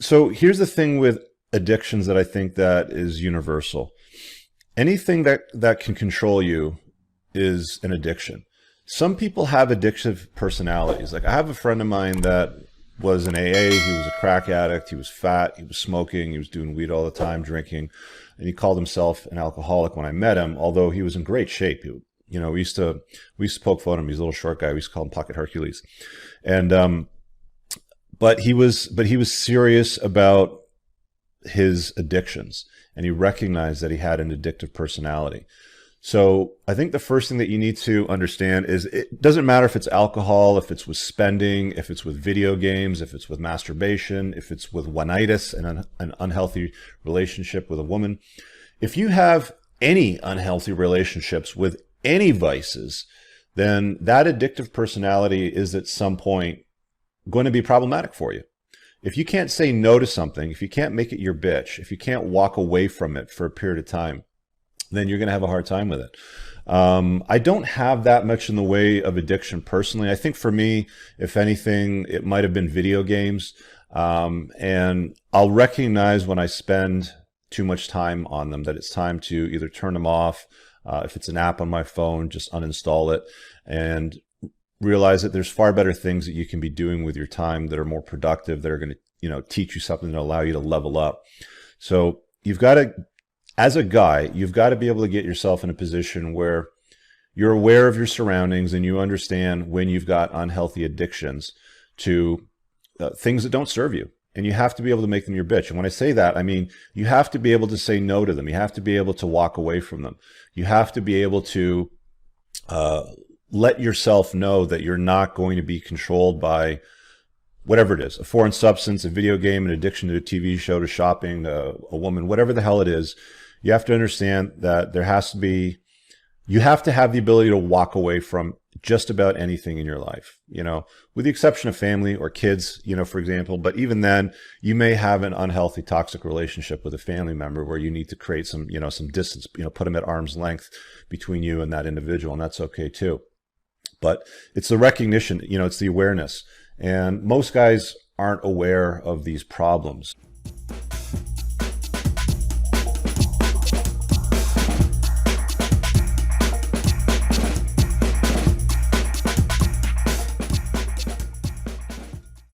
So here's the thing with addictions that I think that is universal. Anything that can control you is an addiction. Some people have addictive personalities. Like I have a friend of mine that was an AA. He was a crack addict. He was fat. He was smoking. He was doing weed all the time, drinking. And he called himself an alcoholic when I met him, although he was in great shape. We used to poke fun at him. He's a little short guy. We used to call him Pocket Hercules. And, but he was serious about his addictions, and he recognized that he had an addictive personality. So I think the first thing that you need to understand is it doesn't matter if it's alcohol, if it's with spending, if it's with video games, if it's with masturbation, if it's with one-itis and an unhealthy relationship with a woman. If you have any unhealthy relationships with any vices, then that addictive personality is at some point going to be problematic for you. If you can't say no to something, if you can't make it your bitch, if you can't walk away from it for a period of time, then you're going to have a hard time with it. I don't have that much in the way of addiction personally. I think for me, if anything, it might have been video games. And I'll recognize when I spend too much time on them, that it's time to either turn them off. If it's an app on my phone, just uninstall it and realize that there's far better things that you can be doing with your time that are more productive, that are going to, teach you something to allow you to level up. So you've got to, as a guy, you've got to be able to get yourself in a position where you're aware of your surroundings and you understand when you've got unhealthy addictions to things that don't serve you. And you have to be able to make them your bitch. And when I say that, I mean, you have to be able to say no to them. You have to be able to walk away from them. You have to be able to let yourself know that you're not going to be controlled by whatever it is, a foreign substance, a video game, an addiction to a TV show, to shopping, to a woman, whatever the hell it is. You have to understand that you have to have the ability to walk away from just about anything in your life, with the exception of family or kids, for example. But even then, you may have an unhealthy, toxic relationship with a family member where you need to create some distance, put them at arm's length between you and that individual. And that's okay too. But it's the recognition, it's the awareness. And most guys aren't aware of these problems.